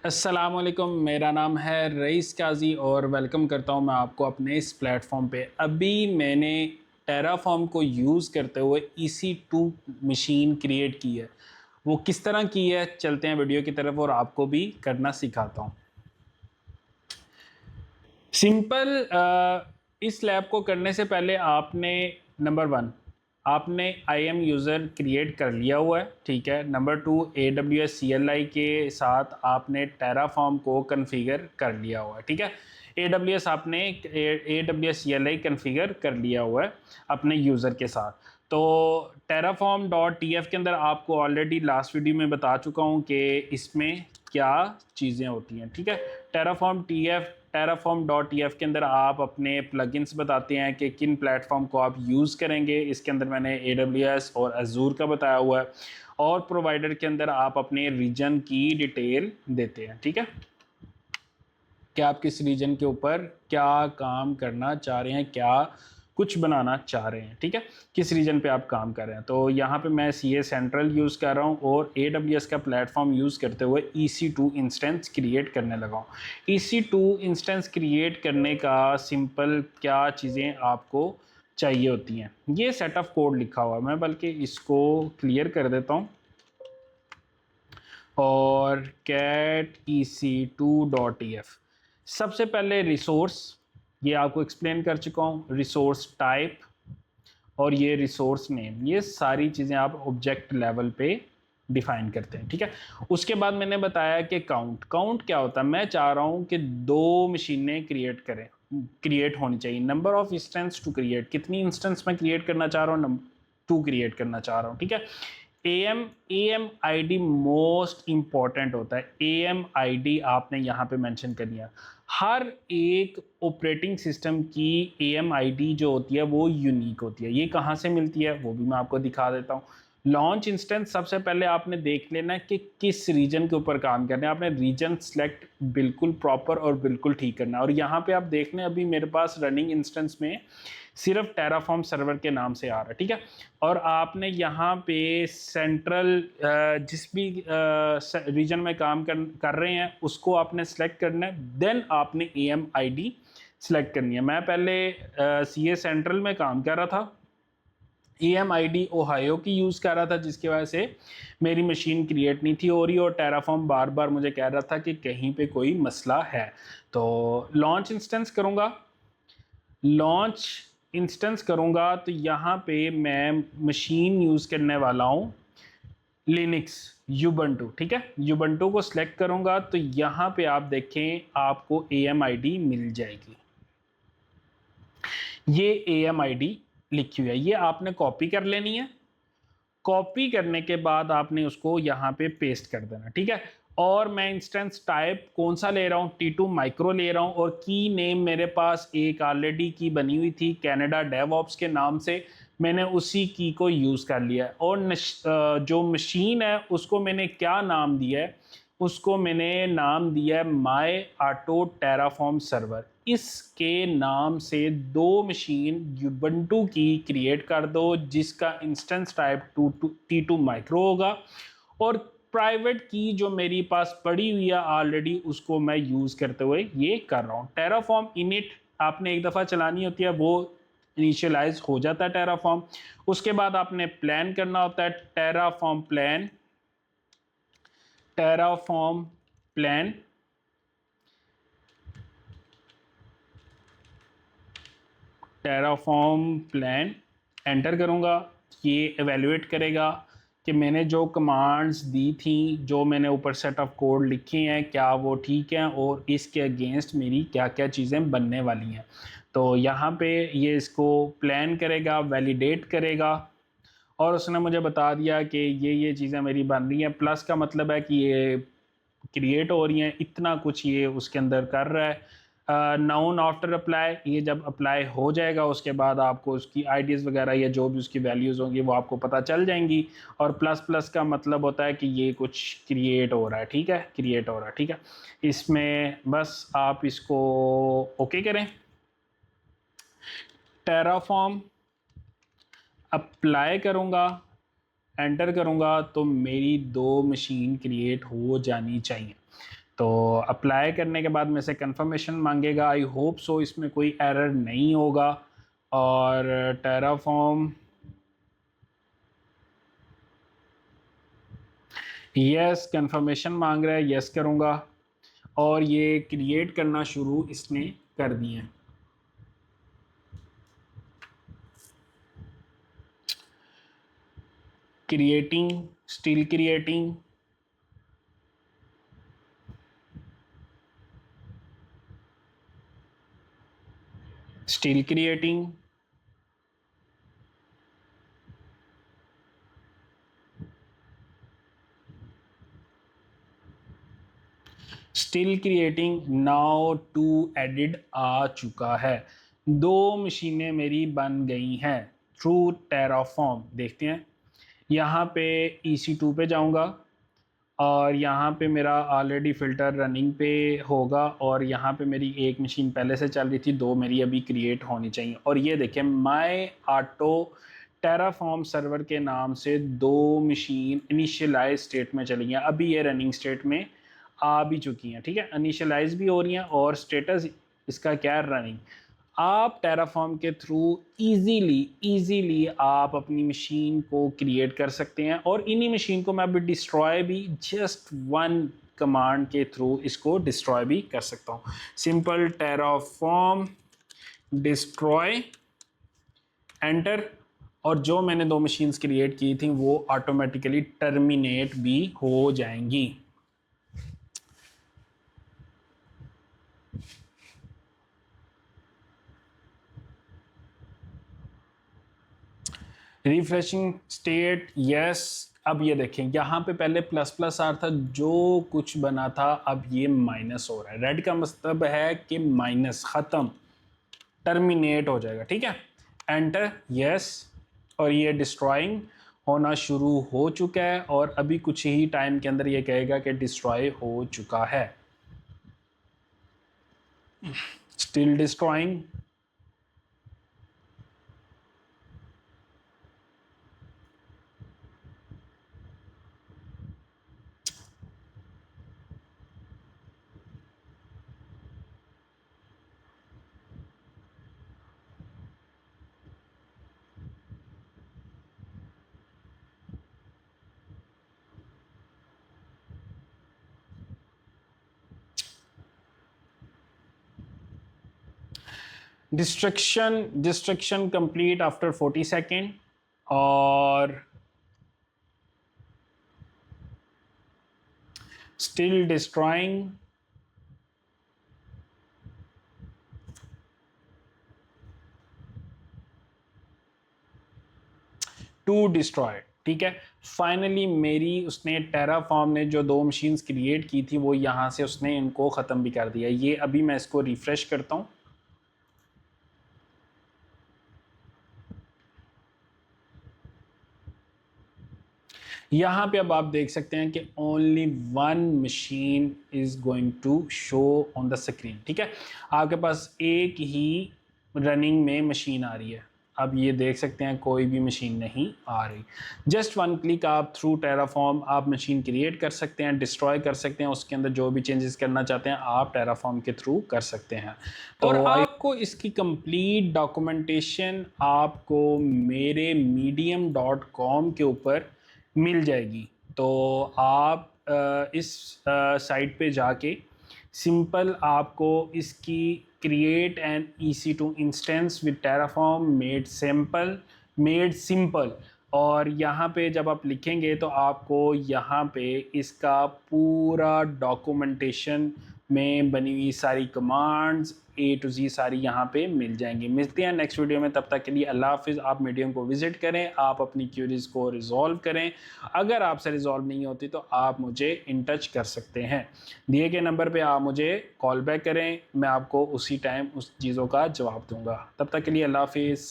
अस्सलामुअलैकुम, मेरा नाम है रईस काजी और वेलकम करता हूं मैं आपको अपने इस प्लेटफॉर्म पे। अभी मैंने टेराफॉर्म को यूज़ करते हुए EC2 मशीन क्रिएट की है। वो किस तरह की है, चलते हैं वीडियो की तरफ और आपको भी करना सिखाता हूं। सिंपल। इस लैब को करने से पहले आपने नंबर 1 आपने IAM यूज़र क्रिएट कर लिया हुआ है, ठीक है। नंबर 2 AWS CLI के साथ आपने टेराफॉर्म को कन्फिगर कर लिया हुआ है, ठीक है। आपने AWS CLI कन्फिगर कर लिया हुआ है अपने यूज़र के साथ। तो terraform.tf के अंदर आपको ऑलरेडी लास्ट वीडियो में बता चुका हूँ कि इसमें क्या चीज़ें होती हैं, ठीक है। terraform.tf के अंदर आप अपने प्लगइन्स बताते हैं कि किन प्लेटफॉर्म को आप यूज़ करेंगे। इसके अंदर मैंने AWS और Azure का बताया हुआ है, और प्रोवाइडर के अंदर आप अपने रीजन की डिटेल देते हैं, ठीक है, कि आप किस रीजन के ऊपर क्या काम करना चाह रहे हैं, क्या कुछ बनाना चाह रहे हैं, ठीक है, किस रीजन पे आप काम कर रहे हैं। तो यहाँ पे मैं CA सेंट्रल यूज़ कर रहा हूँ और AWS का प्लेटफॉर्म यूज़ करते हुए EC2 इंस्टेंस क्रिएट करने लगा हूँ। EC2 इंस्टेंस क्रिएट करने का सिंपल क्या चीज़ें आपको चाहिए होती हैं, ये सेट ऑफ कोड लिखा हुआ है। मैं बल्कि इसको क्लियर कर देता हूँ और cat ec2.tf। सबसे पहले रिसोर्स, ये आपको एक्सप्लेन कर चुका हूँ, रिसोर्स टाइप और ये रिसोर्स नेम, ये सारी चीज़ें आप ऑब्जेक्ट लेवल पे डिफाइन करते हैं, ठीक है। उसके बाद मैंने बताया कि काउंट क्या होता है। मैं चाह रहा हूँ कि 2 मशीनें क्रिएट होनी चाहिए। Number of instance to create, कितनी इंस्टेंस मैं क्रिएट करना चाह रहा हूँ, 2 क्रिएट करना चाह रहा हूँ, ठीक है। AMID मोस्ट इंपॉर्टेंट होता है। AMID आपने यहाँ पे मेंशन करनी है। हर एक ऑपरेटिंग सिस्टम की AMID जो होती है वो यूनिक होती है। ये कहाँ से मिलती है वो भी मैं आपको दिखा देता हूँ। लॉन्च इंस्टेंस, सबसे पहले आपने देख लेना है कि किस रीजन के ऊपर काम करना है। आपने रीजन सेलेक्ट बिल्कुल प्रॉपर और बिल्कुल ठीक करना है। और यहाँ पे आप देख लें, अभी मेरे पास रनिंग इंस्टेंस में सिर्फ टेराफॉर्म सर्वर के नाम से आ रहा है, ठीक है। और आपने यहाँ पे सेंट्रल जिस भी रीजन में काम कर रहे हैं उसको आपने सेलेक्ट करना है। देन आपने AMID सेलेक्ट करनी है। मैं पहले CA सेंट्रल में काम कर रहा था, AMID ओहायो की यूज़ कर रहा था, जिसकी वजह से मेरी मशीन क्रिएट नहीं थी हो रही और टेराफॉर्म बार बार मुझे कह रहा था कि कहीं पे कोई मसला है। तो लॉन्च इंस्टेंस करूँगा, लॉन्च इंस्टेंस करूँगा तो यहाँ पे मैं मशीन यूज़ करने वाला हूँ लिनक्स यूबंटू, ठीक है। यूबंटू को सिलेक्ट करूँगा तो यहाँ पे आप देखें आपको AMID मिल जाएगी। ये AMID लिखी हुई है, ये आपने कॉपी कर लेनी है। कॉपी करने के बाद आपने उसको यहाँ पे पेस्ट कर देना, ठीक है। और मैं इंस्टेंस टाइप कौन सा ले रहा हूँ, T2 माइक्रो ले रहा हूँ। और की नेम मेरे पास एक ऑलरेडी की बनी हुई थी कैनेडा डेवऑप्स के नाम से, मैंने उसी की को यूज़ कर लिया है। और जो मशीन है उसको मैंने क्या नाम दिया है, उसको मैंने नाम दिया है माई ऑटो टेराफॉर्म सर्वर। इसके नाम से 2 मशीन यूबंटू की क्रिएट कर दो जिसका इंस्टेंस टाइप T2 माइक्रो होगा। और प्राइवेट की जो मेरी पास पड़ी हुई है ऑलरेडी उसको मैं यूज़ करते हुए ये कर रहा हूँ। टेराफॉर्म इनिट आपने एक दफ़ा चलानी होती है, वो इनिशियलाइज हो जाता है टेराफॉर्म। उसके बाद आपने प्लान करना होता है Terraform plan, Terraform plan, Terraform plan enter करूँगा। ये एवेल्युएट करेगा कि मैंने जो कमांड्स दी थी, जो मैंने ऊपर सेट ऑफ कोड लिखे हैं, क्या वो ठीक हैं और इसके अगेंस्ट मेरी क्या क्या चीज़ें बनने वाली हैं। तो यहाँ पे ये इसको प्लान करेगा, वैलिडेट करेगा और उसने मुझे बता दिया कि ये चीज़ें मेरी बन रही हैं। प्लस का मतलब है कि ये क्रिएट हो रही हैं, इतना कुछ ये उसके अंदर कर रहा है। नाउन आफ्टर अप्लाई, ये जब अप्लाई हो जाएगा उसके बाद आपको उसकी आईडीज़ वगैरह या जो भी उसकी वैल्यूज़ होंगी वो आपको पता चल जाएंगी। और प्लस प्लस का मतलब होता है कि ये कुछ क्रिएट हो रहा है, ठीक है, क्रिएट हो रहा है, ठीक है। इसमें बस आप इसको ओके करें। टेराफॉर्म अप्लाई करूँगा, एंटर करूँगा तो मेरी 2 मशीन क्रिएट हो जानी चाहिए। तो अप्लाई करने के बाद में से कंफर्मेशन मांगेगा। आई होप सो इसमें कोई एरर नहीं होगा। और टेराफॉर्म यस, कंफर्मेशन मांग रहा है, यस करूँगा। और ये क्रिएट करना शुरू इसने कर दिए हैं। Creating, still creating. Still creating. Still creating. Now two added आ चुका है। 2 मशीनें मेरी बन गई हैं थ्रू टेराफॉर्म। देखते हैं, यहाँ पे EC2 पे जाऊँगा और यहाँ पे मेरा ऑलरेडी फ़िल्टर रनिंग पे होगा। और यहाँ पे मेरी एक मशीन पहले से चल रही थी, 2 मेरी अभी क्रिएट होनी चाहिए। और ये देखें, माई ऑटो टेराफॉर्म सर्वर के नाम से 2 मशीन इनिशियलाइज स्टेट में चली हैं। अभी ये रनिंग स्टेट में आ भी चुकी हैं। ठीक है, इनिशियलाइज भी हो रही हैं और स्टेटस इसका क्या है, रनिंग। आप टेराफॉर्म के थ्रू इजीली आप अपनी मशीन को क्रिएट कर सकते हैं। और इन्हीं मशीन को मैं अभी डिस्ट्रॉय भी जस्ट 1 कमांड के थ्रू इसको डिस्ट्रॉय भी कर सकता हूँ। Simple Terraform destroy, enter. और जो मैंने 2 मशीन्स क्रिएट की थी वो ऑटोमेटिकली टर्मिनेट भी हो जाएंगी। Refreshing state, yes. अब ये देखें, यहाँ पे पहले प्लस प्लस आ रहा था, जो कुछ बना था अब ये माइनस हो रहा है। रेड का मतलब है कि माइनस, ख़त्म, टर्मिनेट हो जाएगा। ठीक है, एंटर, यस। और ये डिस्ट्रॉइंग होना शुरू हो चुका है और अभी कुछ ही टाइम के अंदर ये कहेगा कि डिस्ट्रॉय हो चुका है। Still destroying. Destruction complete after 40 second. और स्टिल डिस्ट्रॉइंग। To destroy. ठीक है, फाइनली मेरी उसने टेराफॉर्म ने जो 2 मशीन्स क्रिएट की थी वो यहाँ से उसने इनको ख़त्म भी कर दिया। ये अभी मैं इसको रिफ्रेश करता हूँ। यहाँ पे अब आप देख सकते हैं कि only 1 machine is going to show on the screen. ठीक है, आपके पास एक ही रनिंग में मशीन आ रही है। अब ये देख सकते हैं कोई भी मशीन नहीं आ रही। जस्ट 1 क्लिक आप थ्रू टेराफॉर्म आप मशीन क्रिएट कर सकते हैं, डिस्ट्रॉय कर सकते हैं, उसके अंदर जो भी चेंजेस करना चाहते हैं आप टेराफॉर्म के थ्रू कर सकते हैं। तो और आपको इसकी कंप्लीट डॉक्यूमेंटेशन आपको मेरे medium.com के ऊपर मिल जाएगी। तो आप इस साइट पे जाके सिंपल आपको इसकी create an EC2 instance with Terraform made simple, और यहाँ पे जब आप लिखेंगे तो आपको यहाँ पे इसका पूरा डॉक्यूमेंटेशन में बनी हुई सारी कमांड्स A to Z सारी यहाँ पे मिल जाएंगी। मिलते हैं नेक्स्ट वीडियो में, तब तक के लिए अल्लाह हाफिज़। आप मीडियम को विजिट करें, आप अपनी क्यूरीज को रिजॉल्व करें। अगर आपसे रिजॉल्व नहीं होती तो आप मुझे इन टच कर सकते हैं, दिए गए नंबर पे आप मुझे कॉल बैक करें, मैं आपको उसी टाइम उस चीज़ों का जवाब दूंगा। तब तक के लिए अल्लाह हाफिज़।